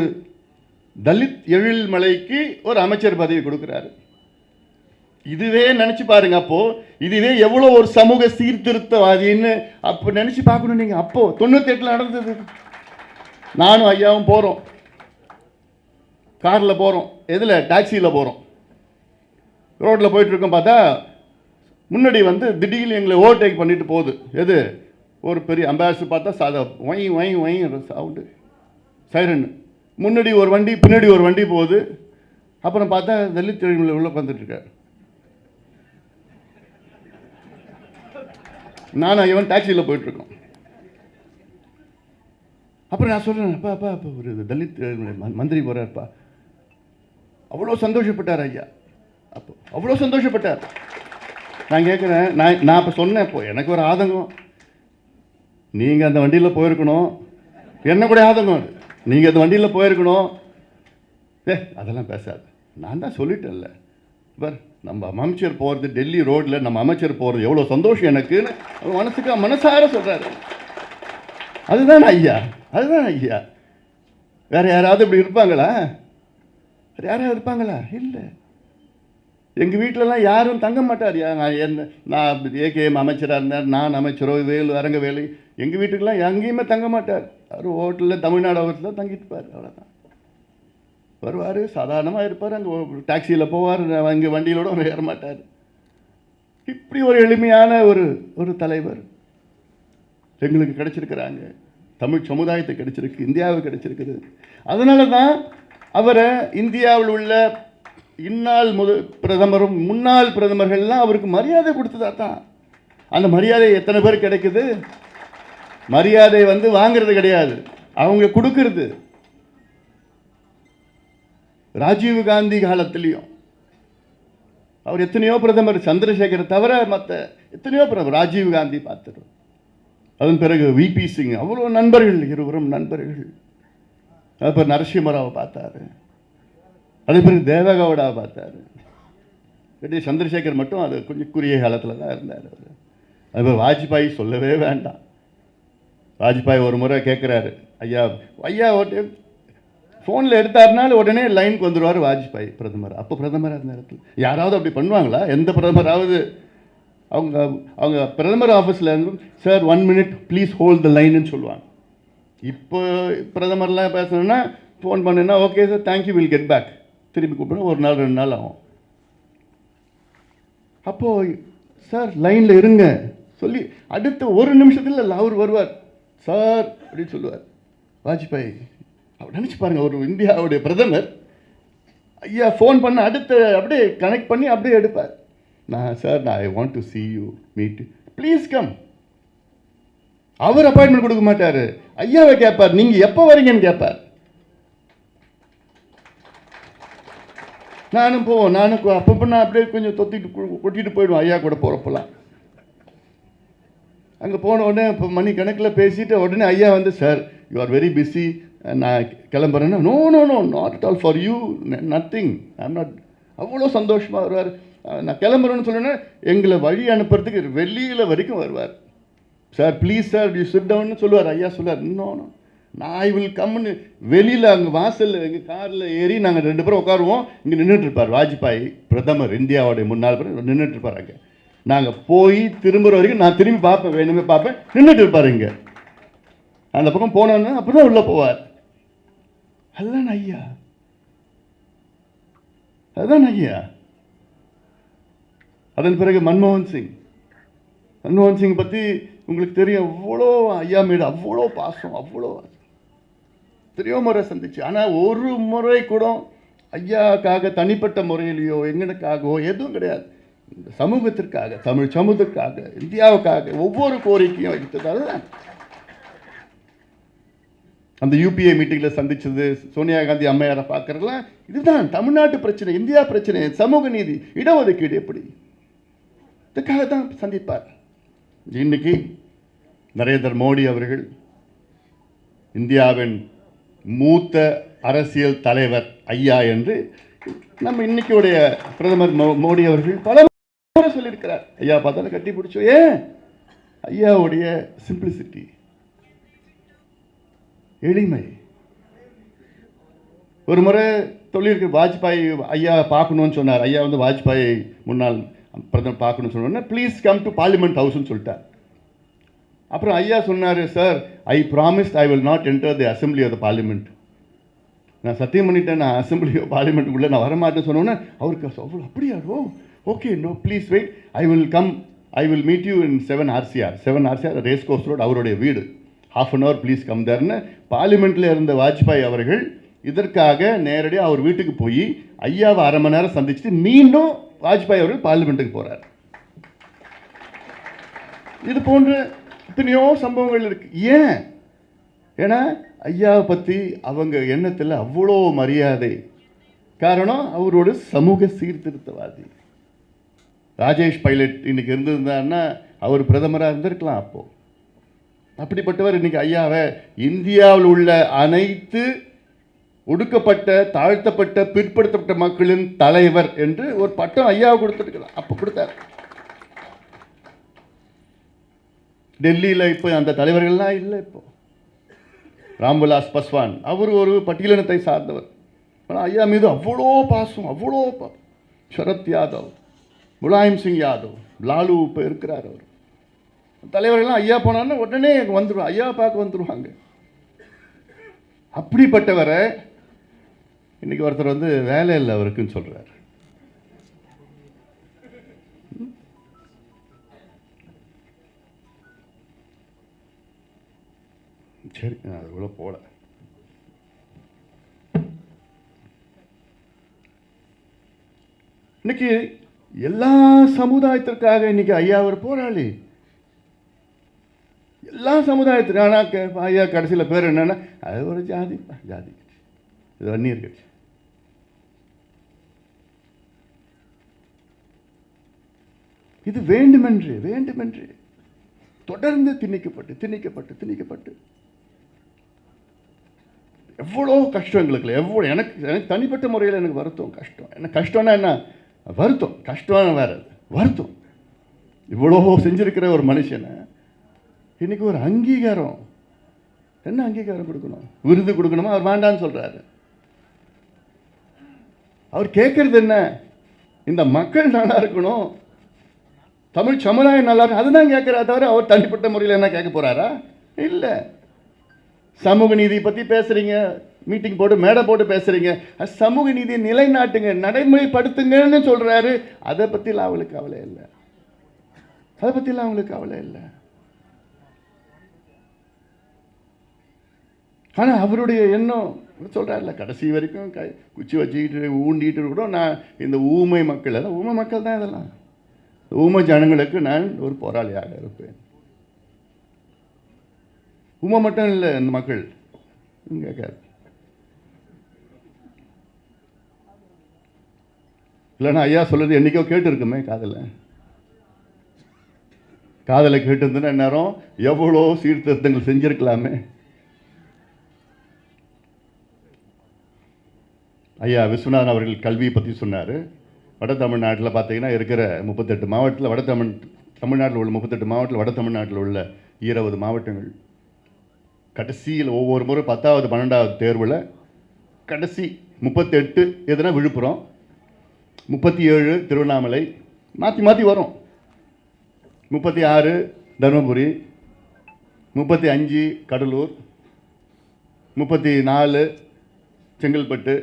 தலித் எழில்மலைக்கு ஒரு அமைச்சர் பதவி கொடுக்கிறாரு. இதுவே நினைச்சு பாருங்க. அப்போ இதுவே எவ்வளோ ஒரு சமூக சீர்திருத்தவாதின்னு அப்போ நினைச்சு பார்க்கணும் நீங்க. அப்போ 98 நடந்தது. நானும் ஐயாவும் போறோம், காரில் போகிறோம். எதில்? டாக்ஸியில் போகிறோம். ரோட்டில் போயிட்டுருக்கோம். பார்த்தா முன்னாடி வந்து திடீர்னு எங்களை ஓவர்டேக் பண்ணிட்டு போகுது. எது? ஒரு பெரிய அம்பாசிடர். பார்த்தா சாதா ஒய் ஒய் ஒய் சவுண்டு, சைரன். முன்னாடி ஒரு வண்டி, பின்னாடி ஒரு வண்டி போகுது. அப்புறம் பார்த்தா தலித் எழில்மலை உள்ள வந்துட்டுருக்கார். நானும் இவன் டாக்ஸியில் போயிட்டுருக்கோம். அப்புறம் நான் சொல்கிறேன், அப்பா அப்பா அப்போ ஒரு தலித் மந்திரி போகிறார்ப்பா. அவ்வளோ சந்தோஷப்பட்டார் ஐயா. அப்போ அவ்வளோ சந்தோஷப்பட்டார். நான் கேட்குறேன், நான் இப்போ சொன்னேன், இப்போ எனக்கு ஒரு ஆதங்கம். நீங்கள் அந்த வண்டியில் போயிருக்கணும். என்ன கூட ஆதங்கம் அது. நீங்கள் அந்த வண்டியில் போயிருக்கணும். அதெல்லாம் பேசாது. நான் தான் சொல்லிட்டேன்ல. பர் நம்ம அமைச்சர் போகிறது, டெல்லி ரோட்டில் நம்ம அமைச்சர் போகிறது எவ்வளோ சந்தோஷம் எனக்குன்னு மனசார சொல்கிறாரு. அதுதான் ஐயா, அதுதான் ஐயா. வேறு யாராவது இப்படி இருப்பாங்களா? வேறு யாராவது இருப்பாங்களா? இல்லை. எங்கள் வீட்டிலலாம் யாரும் தங்க மாட்டார். நான் ஏகேஎம் அமைச்சராக இருந்தார், நான் அமைச்சரோ வேலு அரங்கவேலு, எங்கள் வீட்டுக்கெல்லாம் எங்கேயுமே தங்க மாட்டார். அவர் ஹோட்டலில், தமிழ்நாடு ஹோட்டலில் தான் தங்கிட்டு இருப்பார். அவ்வளோதான். வருவார், சாதாரணமாக இருப்பார். அங்கே டாக்ஸியில் போவார், அங்கே வண்டியிலோட ஏற மாட்டார். இப்படி ஒரு எளிமையான ஒரு தலைவர் எங்களுக்கு கிடைச்சிருக்கிறாங்க. தமிழ் சமுதாயத்துக்கு கிடைச்சிருக்கு, இந்தியாவுக்கு கிடைச்சிருக்குது. அதனால தான் அவரை இந்தியாவில் உள்ள இந்நாள் பிரதமரும் முன்னாள் பிரதமர்கள்லாம் அவருக்கு மரியாதை கொடுத்ததா தான். அந்த மரியாதை எத்தனை பேர் கிடைக்குது? மரியாதை வந்து வாங்கிறது கிடையாது, அவங்க கொடுக்கறது. ராஜீவ் காந்தி காலத்திலையும் அவர் எத்தனையோ பிரதமர், சந்திரசேகர் தவிர மற்ற எத்தனையோ பிரதமர், ராஜீவ் காந்தி பார்த்துருவோம். அதன் பிறகு விபி சிங், அவ்வளோ நண்பர்கள், இருவரும் நண்பர்கள். அப்புறம் நரசிம்மராவை பார்த்தாரு, அதே பிறகு தேவகவுடாவை பார்த்தாரு. சந்திரசேகர் மட்டும் அது கொஞ்சம் குறுகிய காலத்தில் தான் இருந்தார். அதுபோல் வாஜ்பாய் சொல்லவே வேண்டாம். வாஜ்பாய் ஒரு முறை கேட்குறாரு, ஐயா ஐயா ஃபோனில் எடுத்தாருனாலும் உடனே லைனுக்கு வந்துடுவார் வாஜ்பாய் பிரதமர். அப்போ பிரதமராக இருந்த நேரத்தில் யாராவது அப்படி பண்ணுவாங்களா? எந்த பிரதமராவது அவங்க பிரதமர் ஆஃபீஸில் இருந்து, sir 1 minute please hold the லைன்னு சொல்லுவாங்க. இப்போ பிரதமர்லாம் பேசணுன்னா ஃபோன் பண்ணுன்னா, okay sir thank you will get back, திருப்பி கூப்பிடணும். 1 நாள் 2 நாள் ஆகும். அப்போது சார் லைனில் இருங்க சொல்லி அடுத்த 1 நிமிஷத்தில் அவர் வருவார். சார் அப்படின்னு சொல்லுவார் வாஜ்பாய். அவர் நினச்சி பாருங்கள், ஒரு இந்தியாவுடைய பிரதமர் ஐயா ஃபோன் பண்ண அடுத்த அப்படியே கனெக்ட் பண்ணி அப்படியே எடுப்பார். நான் I want to see you, meet, please come. அவர் அப்பாயின்மெண்ட் கொடுக்க மாட்டார், ஐயாவை கேட்பார், நீங்கள் எப்போ வரீங்கன்னு கேட்பார். நானும் போவோம், நானும் அப்பப்போ நான் அப்படியே கொஞ்சம் கொட்டிட்டு போயிடுவேன் ஐயா கூட போகிறப்பெல்லாம். அங்கே போன உடனே இப்போ மணி கணக்கில் பேசிட்டு உடனே ஐயா வந்து, sir you are very busy, நான் கிளம்புறேன்னா, no no no not at all for you, nothing, I am not. அவ்வளோ சந்தோஷமாக வருவார். நான் கிளம்புறேன்னு சொன்னேன்னா எங்களை வழி அனுப்புறதுக்கு வெளியில் வரைக்கும் வருவார். Sir please sir you sit டவுன்னு சொல்லுவார். ஐயா சொல்லுவார், இன்னொன்று நான் ஐ வில் கம்னு வெளியில் அங்கே வாசலில் எங்கள் காரில் ஏறி நாங்கள் 2 பேரும் உட்காருவோம். இங்கே நின்றுட்டுருப்பார் வாஜ்பாய், பிரதமர், இந்தியாவுடைய முன்னாள் பிரதமர் நின்றுட்டுருப்பார். அங்கே நாங்கள் போய் திரும்புகிற வரைக்கும் நான் திரும்பி பார்ப்பேன், வேணுமே பார்ப்பேன், நின்றுட்டு இருப்பார் இங்கே. அந்த பக்கம் போனோன்னா அப்போ தான் உள்ளே போவார். அதுதான் ஐயா, அதுதான் ஐயா. அதன் பிறகு மன்மோகன் சிங் பற்றி உங்களுக்கு தெரியும். அவ்வளோ ஐயா மீது அவ்வளோ பாசம், அவ்வளோ எத்தனையோ முறை சந்திச்சு. ஆனால் ஒரு முறை கூட ஐயாக்காக தனிப்பட்ட முறையிலையோ எங்களுக்காகவோ எதுவும் கிடையாது. இந்த சமூகத்திற்காக, தமிழ் சமூகத்திற்காக, இந்தியாவுக்காக ஒவ்வொரு கோரிக்கையும் வைத்தது. அதுதான் அந்த யூபிஏ மீட்டிங்கில் சந்திச்சது, சோனியா காந்தி அம்மையாரை பார்க்கறதுலாம் இதுதான் தமிழ்நாட்டு பிரச்சனை, இந்தியா பிரச்சனை, சமூக நீதி, இடஒதுக்கீடு எப்படி, இதுக்காக தான் சந்திப்பார். இன்னைக்கு நரேந்திர மோடி அவர்கள் இந்தியாவின் மூத்த அரசியல் தலைவர் ஐயா என்று நம்ம இன்னைக்குடைய பிரதமர் மோடி அவர்கள் பல முறை சொல்லியிருக்கிறார். ஐயா பார்த்தாலும் கட்டி பிடிச்சோம். ஏன் ஐயாவுடைய சிம்பிளிசிட்டி, எளிமை. ஒரு முறை சொல்லியிருக்கு, வாஜ்பாய் ஐயா பார்க்கணும்னு சொன்னார். ஐயா வந்து வாஜ்பாய் முன்னாள் பிரதமர் பார்க்கணும்னு சொன்னோன்னா ப்ளீஸ் கம் டு பார்லிமெண்ட் ஹவுஸ்ன்னு சொல்லிட்டார். அப்புறம் ஐயா சொன்னார், sir I promised I will not enter the assembly of the parliament. நான் சத்தியம் பண்ணிட்டேன், நான் அசம்பிளி ஆஃப் பார்லிமெண்ட்டுக்குள்ளே நான் வரமாட்டேன்னு சொன்னோன்னே அவருக்கு அவ்வளோ அப்படியா, okay no please wait, I will come, I will meet you in 7 RCR race course road, அவருடைய வீடு, ½ an hour ப்ளீஸ் கம் தேர்னு பார்லிமெண்ட்டில் இருந்த வாஜ்பாய் அவர்கள் இதற்காக நேரடியாக அவர் வீட்டுக்கு போய் ஐயாவை அரை மணி நேரம் சந்திச்சுட்டு மீண்டும் வாஜ்பாய் அவர்கள் பார்லிமெண்ட்டுக்கு போகிறார். இது போன்ற எத்தனையோ சம்பவங்கள் இருக்கு. ஏன்? ஏன்னா ஐயாவை பற்றி அவங்க எண்ணத்தில் அவ்வளோ மரியாதை. காரணம் அவரோட சமூக சீர்திருத்தவாதி. ராஜேஷ் பைலட் இன்னைக்கு இருந்திருந்தாருன்னா அவர் பிரதமராக இருந்திருக்கலாம். அப்போ அப்படிப்பட்டவர் இன்னைக்கு ஐயாவை இந்தியாவில் உள்ள அனைத்து ஒடுக்கப்பட்ட, தாழ்த்தப்பட்ட, பிற்படுத்தப்பட்ட மக்களின் தலைவர் என்று ஒரு பட்டம் ஐயாவை கொடுத்துருக்கலாம். அப்போ கொடுத்தார். டெல்லியில் இப்போ அந்த தலைவர்கள்லாம் இல்லை. இப்போ ராம்விலாஸ் பாஸ்வான் அவர் ஒரு பட்டியலினத்தை சார்ந்தவர். ஆனால் ஐயா மீது அவ்வளோ பாசம், அவ்வளோ சரத் யாதவ், முலாயம் சிங் யாதவ், லாலு இப்போ இருக்கிறார். அவர் தலைவர்கள்லாம் ஐயா போனான்னா உடனே வந்துடுவாங்க, ஐயா பார்க்க வந்துடுவாங்க. அப்படிப்பட்டவரை இன்னைக்கு ஒருத்தர் வந்து வேலை இல்லை அவருக்குன்னு சொல்கிறார். சரி, நான் அதுக்குள்ள போல. இன்னைக்கு எல்லா சமுதாயத்திற்காக இன்னைக்கு ஐயா ஒரு போராளி. எல்லா சமுதாயத்திற்கு. ஆனால் ஐயா கடைசியில் பேர் என்னன்னா, அது ஒரு ஜாதி கட்சி, இது வன்னியர் கட்சி. இது வேண்டுமென்று தொடர்ந்து திணிக்கப்பட்டு எவ்வளோ கஷ்டம் எங்களுக்கு. எவ்வளோ எனக்கு தனிப்பட்ட முறையில் எனக்கு வருத்தம், கஷ்டம். என்ன கஷ்டம்னா என்ன? வருத்தம். கஷ்டம் வேறு, வருத்தம். இவ்வளோ செஞ்சிருக்கிற ஒரு மனுஷனை இன்னைக்கு ஒரு அங்கீகாரம், என்ன அங்கீகாரம் கொடுக்கணும்? விருது கொடுக்கணுமா? அவர் வேண்டான்னு சொல்றாரு. அவர் கேட்கறது என்ன? இந்த மக்கள் நல்லா இருக்கணும், தமிழ் சமுதாயம் நல்லா இருக்கும், அதுதான் கேட்கிறா தவிர அவர் தனிப்பட்ட முறையில் என்ன கேட்க போறாரா? இல்லை. சமூக நீதி பற்றி பேசுறீங்க, மீட்டிங் போட்டு மேடை போட்டு பேசுறீங்க, சமூக நீதியை நிலைநாட்டுங்க, நடைமுறைப்படுத்துங்கன்னு சொல்றாரு. அதை பற்றிலாம் அவங்களுக்கு கவலை இல்லை. ஆனால் அவருடைய எண்ணம் சொல்கிறார்ல, கடைசி வரைக்கும் குச்சி வச்சுக்கிட்டு ஊண்டிட்டு கூட நான் இந்த ஊமை மக்கள் தான் இதெல்லாம், ஊமை ஜனங்களுக்கு நான் ஒரு போராளியாக இருப்பேன். ஊமை மட்டும் இல்லை, இந்த மக்கள் இல்லைன்னா ஐயா சொல்கிறது என்றைக்கோ கேட்டு இருக்குமே காதலை கேட்டு இருந்ததுன்னா நேரம் எவ்வளோ சீர்திருத்தங்கள் செஞ்சிருக்கலாமே. ஐயா விஸ்வநாதன் அவர்கள் கல்வியை பற்றி சொன்னார். வட தமிழ்நாட்டில் பார்த்தீங்கன்னா இருக்கிற 38 மாவட்டத்தில் தமிழ்நாட்டில் உள்ள 38 மாவட்டத்தில் வட தமிழ்நாட்டில் உள்ள 20 மாவட்டங்கள் கடைசியில் ஒவ்வொரு முறை 10வது 12வது தேர்வில் கடைசி 38 எதுனா விழுப்புரம், 37 திருவண்ணாமலை, மாற்றி மாற்றி வரும். 36 தருமபுரி, 35 கடலூர், 34 செங்கல்பட்டு,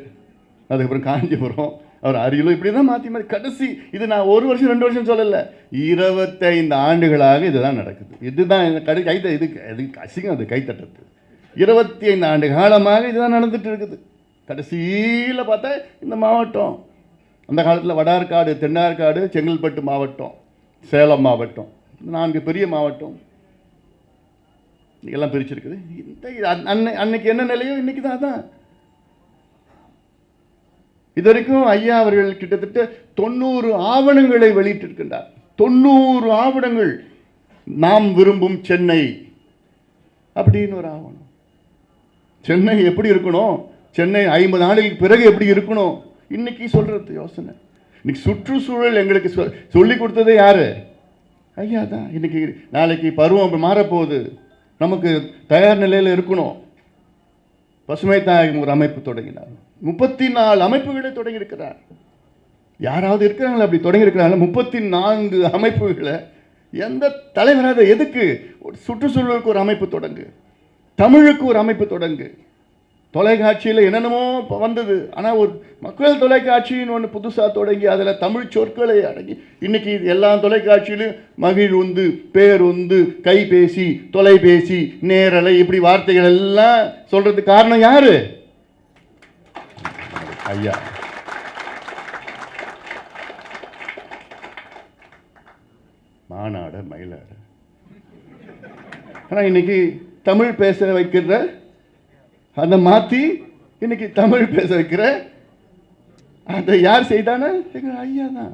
அதுக்கப்புறம் காஞ்சிபுரம், அவர் அரியலூர், இப்படி தான் மாற்றி மாற்றி கடைசி. இது நான் 1 வருஷம் 2 வருஷம் சொல்லலை, 25 ஆண்டுகளாக இதுதான் நடக்குது. இதுதான் இதுக்கு அசிங்கம், அது கைத்தட்டது. 25 ஆண்டு காலமாக இதுதான் நடந்துட்டு இருக்குது. கடைசியில் பார்த்தா இந்த மாவட்டம், அந்த காலத்தில் வடார்காடு, தென்னார்காடு, செங்கல்பட்டு மாவட்டம், சேலம் மாவட்டம், 4 பெரிய மாவட்டம் எல்லாம் பிரிச்சிருக்குது. அன்னைக்கு என்ன நிலையோ இன்னைக்கு தான் அதான். இது வரைக்கும் ஐயா அவர்கள் கிட்டத்தட்ட 90 ஆவணங்களை வெளியிட்டிருக்கின்றார். 90 ஆவணங்கள். நாம் விரும்பும் சென்னை அப்படின்னு ஒரு ஆவணம். சென்னை எப்படி இருக்கணும், சென்னை 50 ஆண்டுகளுக்கு பிறகு எப்படி இருக்கணும், இன்னைக்கு சொல்றது யோசனை. இன்னைக்கு சுற்றுச்சூழல் எங்களுக்கு சொல்லி கொடுத்தது யாரு? ஐயா தான். இன்னைக்கு நாளைக்கு பருவம் மாறப்போகுது, நமக்கு தயார் நிலையில் இருக்கணும். பசுமை தாயகம் ஒரு அமைப்பு தொடங்கினார். 34 அமைப்புகளை தொடங்கியிருக்கிறார். யாராவது இருக்கிறாங்களா அப்படி தொடங்கியிருக்கிறாங்களா? 34 அமைப்புகளை. எந்த தலைவராக எதுக்கு? சுற்றுச்சூழலுக்கு ஒரு அமைப்பு தொடங்கு, தமிழுக்கு ஒரு அமைப்பு தொடங்கு. தொலைக்காட்சியில் என்னென்னமோ வந்தது, ஆனால் ஒரு மக்கள் தொலைக்காட்சின்னு ஒன்று புதுசாக தொடங்கி அதில் தமிழ் சொற்களை அடங்கி இன்னைக்கு எல்லா தொலைக்காட்சியிலும் மகிழ் உந்து, பேர் உந்து, கைபேசி, தொலைபேசி, நேரலை, இப்படி வார்த்தைகள் எல்லாம் சொல்றதுக்கு காரணம் யாரு? ஐயா. மாநாடு மயிலாடு. ஆனால் இன்னைக்கு தமிழ் பேச வைக்கிற அதை மாற்றி இன்னைக்கு தமிழ் பேச வைக்கிற அதை யார் செய்தானா? எங்கள் ஐயா தான்.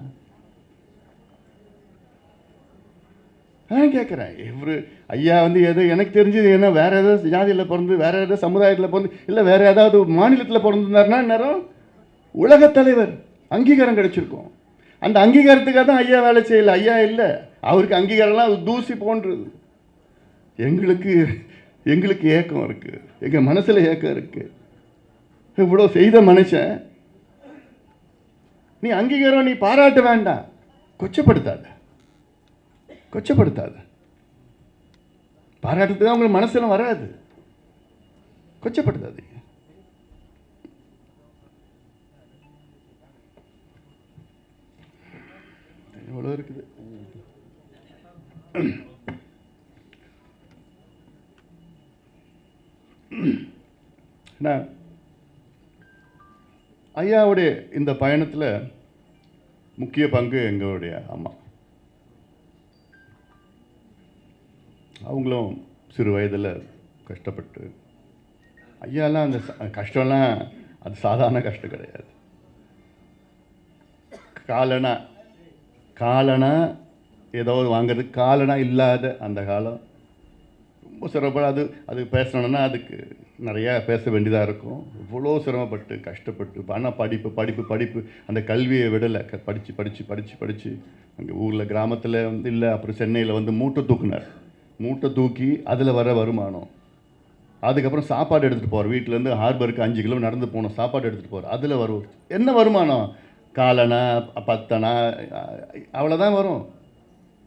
நான் கேட்குறேன், இவர் ஐயா எது எனக்கு தெரிஞ்சது என்ன, வேற ஏதாவது ஜாதியில் பிறந்து, வேற ஏதாவது சமுதாயத்தில் பிறந்து, இல்லை வேற ஏதாவது மாநிலத்தில் பிறந்திருந்தாருன்னா நேரம் உலகத் தலைவர் அங்கீகாரம் கிடைச்சிருக்கும். அந்த அங்கீகாரத்துக்காக தான் ஐயா வேலை செய்யலை. ஐயா இல்லை, அவருக்கு அங்கீகாரம்லாம் தூசி போன்றது. எங்களுக்கு ஏக்கம் இருக்கு, எங்கள் மனசில் ஏக்கம் இருக்கு. இவ்வளோ செய்த மனுஷன் நீ அங்கீகாரம், நீ பாராட்ட வேண்டாம், கொச்சப்படுத்தாத. பாராட்டுறதுக்கு உங்களுக்கு மனசில் வராது, கொச்சப்படுத்தாதீங்க. எவ்வளோ இருக்குது. ஐயாவுடைய இந்த பயணத்தில் முக்கிய பங்கு எங்களுடைய அம்மா. அவங்களும் சிறு வயதில் கஷ்டப்பட்டு, ஐயாலாம் அந்த கஷ்டம்லாம் அது சாதாரண கஷ்டம் கிடையாது. காலனா ஏதாவது வாங்கிறது, காலனா இல்லாத அந்த காலம் ரொம்ப சிரமப்படாது. அது பேசணுன்னா அதுக்கு நிறையா பேச வேண்டியதாக இருக்கும். இவ்வளோ சிரமப்பட்டு கஷ்டப்பட்டு, ஆனால் படிப்பு அந்த கல்வியை விடலை. படித்து அங்கே ஊரில் கிராமத்தில் இல்லை, அப்புறம் சென்னையில் மூட்டை தூக்கி அதில் வர வருமானம். அதுக்கப்புறம் சாப்பாடு எடுத்துகிட்டு போவார். வீட்டிலேருந்து ஹார்பருக்கு 5 கிலோ நடந்து போனோம், சாப்பாடு எடுத்துகிட்டு போவார். அதில் வரும் என்ன வருமானம்? காலனா 10 அவ்வளோதான் வரும்.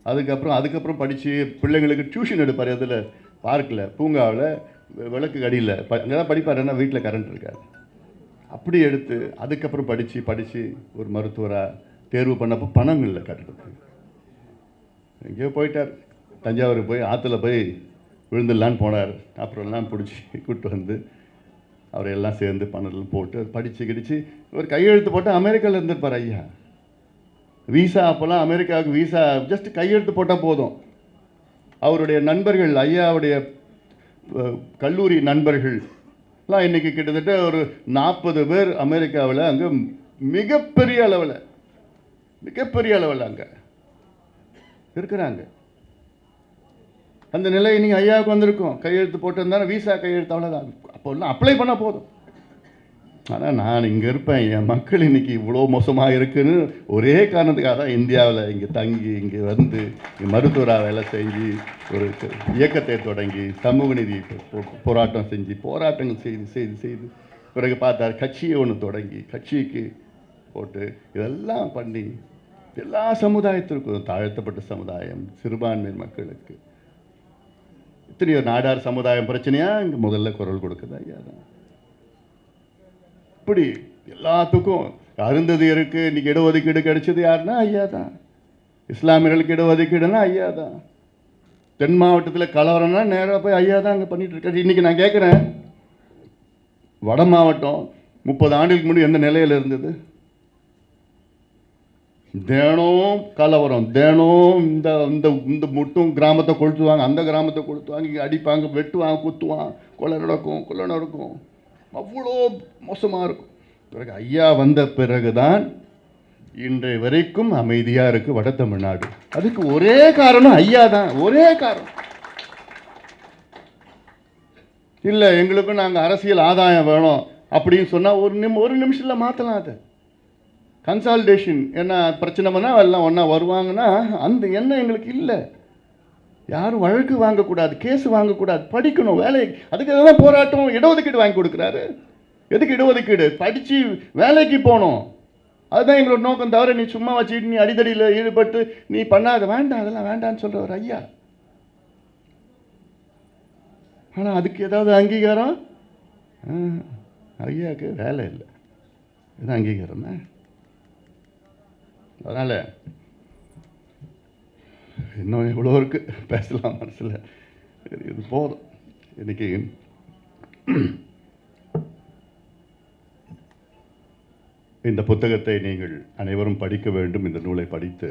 அதுக்கப்புறம் படித்து பிள்ளைங்களுக்கு டியூஷன் எடுப்பார். அதில் பார்க்கில், பூங்காவில், விளக்கு அடியில் அங்கே தான் படிப்பார். ஏன்னா வீட்டில் கரண்ட் இருக்காது. அப்படி எடுத்து அதுக்கப்புறம் படித்து ஒரு மருத்துவராக தேர்வு பண்ணப்போ பணம் இல்லை கட்டுறதுக்கு. எங்கேயோ போயிட்டார், தஞ்சாவூருக்கு போய் ஆற்றுல போய் விழுந்துடலான்னு போனார். அப்புறம் எல்லாம் பிடிச்சி கூப்பிட்டு வந்து அவரையெல்லாம் சேர்ந்து பணம்லாம் போட்டு படித்து ஒரு கையெழுத்து போட்டு அமெரிக்காவில் இருந்திருப்பார் ஐயா. வீசா, அப்போல்லாம் அமெரிக்காவுக்கு வீசா ஜஸ்ட் கையெழுத்து போட்டால் போதும். அவருடைய நண்பர்கள், ஐயாவுடைய கல்லூரி நண்பர்கள்லாம் இன்றைக்கி கிட்டத்தட்ட ஒரு 40 பேர் அமெரிக்காவில் அங்கே மிகப்பெரிய அளவில் மிகப்பெரிய அளவில் அங்கே இருக்கிறாங்க. அந்த நிலை நீங்கள் ஐயாவுக்கு வந்திருக்கும். கையெழுத்து போட்டிருந்தாலும் வீசா கையெழுத்து அவ்வளோதான். அப்போல்லாம் அப்ளை பண்ண போதும். ஆனால் நான் இங்கே இருப்பேன், என் மக்கள் இன்னைக்கு இவ்வளோ மோசமாக இருக்குன்னு ஒரே காரணத்துக்காக தான் இந்தியாவில் இங்கே தங்கி இங்கே வந்து இங்கே மருத்துவராக வேலை செஞ்சு ஒரு இயக்கத்தை தொடங்கி சமூக நீதி போராட்டம் செஞ்சு போராட்டங்கள் செய்து செய்து செய்து பிறகு பார்த்தார் கட்சியை ஒன்று தொடங்கி கட்சிக்கு போட்டு இதெல்லாம் பண்ணி எல்லா சமுதாயத்திற்கும் தாழ்த்தப்பட்ட சமுதாயம் சிறுபான்மை மக்களுக்கு இத்தனையோ நாடார் சமுதாயம் பிரச்சனையாக இங்கே முதல்ல குரல் கொடுக்குது ஐயா தான். இப்படி எல்லாத்துக்கும் அருந்ததியருக்கு இன்னைக்கு இடஒதுக்கீடு கிடைச்சது யாருன்னா ஐயா தான். இஸ்லாமியர்களுக்கு இடஒதுக்கீடுனா ஐயா தான். தென் மாவட்டத்தில் கலவரம்னா நேராக போய் ஐயா தான் அங்கே பண்ணிட்டு இருக்காரு. இன்னைக்கு நான் கேட்குறேன், வட மாவட்டம் 30 ஆண்டுகளுக்கு முன்னாடி எந்த நிலையில் இருந்தது? தினம் கலவரம், தினம் இந்த இந்த இந்த மட்டும் கிராமத்தை கொளுத்துவாங்க, அந்த கிராமத்தை கொளுத்துவாங்க, இங்கே அடிப்பாங்க, வெட்டுவாங்க, குத்துவாங்க, கொலை நடக்கும், அவ்வளோ மோசமாக இருக்கும். பிறகு ஐயா வந்த பிறகுதான் இன்றைய வரைக்கும் அமைதியாக இருக்குது வட தமிழ்நாடு. அதுக்கு ஒரே காரணம் ஐயா தான். ஒரே காரணம் இல்லை. எங்களுக்கும் நாங்கள் அரசியல் ஆதாயம் வேணும் அப்படின்னு சொன்னால் ஒரு நிமிஷத்தில் மாற்றலாம். அதை கன்சால்டேஷன் என்ன பிரச்சனை பண்ணால் எல்லாம் ஒன்றா வருவாங்கன்னா அந்த எண்ணம் எங்களுக்கு இல்லை. யாரும் வழக்கு வாங்கக்கூடாது, கேஸ் வாங்கக்கூடாது, படிக்கணும், வேலை. அதுக்கு தான் போராட்டம். இடஒதுக்கீடு வாங்கி கொடுக்குறாரு. எதுக்கு இடஒதுக்கீடு? படித்து வேலைக்கு போகணும். அதுதான் எங்களோட நோக்கம். தவிர நீ சும்மா வச்சுட்டு நீ அடிதடியில் ஈடுபட்டு நீ பண்ணாத, வேண்டாம், அதெல்லாம் வேண்டான்னு சொல்கிறவர் ஐயா. ஆனால் அதுக்கு ஏதாவது அங்கீகாரம்? ஐயாவுக்கு வேலை இல்லை. இதுதான் அங்கீகாரம். அதனால் இன்னும் எவ்வளோ இருக்குது பேசலாம் மனசில். இது போதும். இன்னைக்கு இந்த புத்தகத்தை நீங்கள் அனைவரும் படிக்க வேண்டும். இந்த நூலை படித்து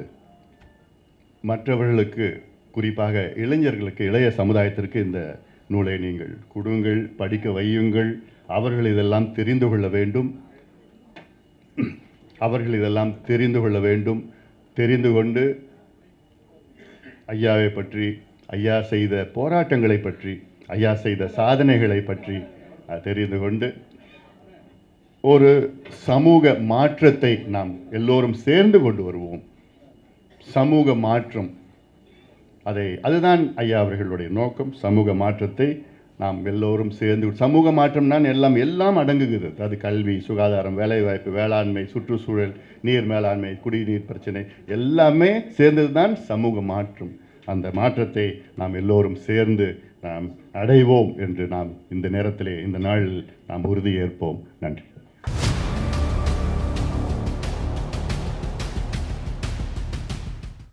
மற்றவர்களுக்கு, குறிப்பாக இளைஞர்களுக்கு, இளைய சமுதாயத்திற்கு இந்த நூலை நீங்கள் கொடுங்கள், படிக்க வையுங்கள். அவர்கள் இதெல்லாம் தெரிந்து கொள்ள வேண்டும். தெரிந்து கொண்டு ஐயாவை பற்றி, ஐயா செய்த போராட்டங்களை பற்றி, ஐயா செய்த சாதனைகளை பற்றி தெரிந்து கொண்டு ஒரு சமூக மாற்றத்தை நாம் எல்லோரும் சேர்ந்து கொண்டு வருவோம். சமூக மாற்றம், அதுதான் ஐயா அவர்களுடைய நோக்கம். சமூக மாற்றத்தை நாம் எல்லோரும் சேர்ந்து, சமூக மாற்றம்னா எல்லாம் அடங்குகிறது. அது கல்வி, சுகாதாரம், வேலைவாய்ப்பு, வேளாண்மை, சுற்றுச்சூழல், நீர் மேலாண்மை, குடிநீர் பிரச்சனை எல்லாமே சேர்ந்தது தான் சமூக மாற்றம். அந்த மாற்றத்தை நாம் எல்லோரும் சேர்ந்து நாம் அடைவோம் என்று நாம் இந்த நேரத்திலே, இந்த நாளில் நாம் உறுதியேற்போம். நன்றி.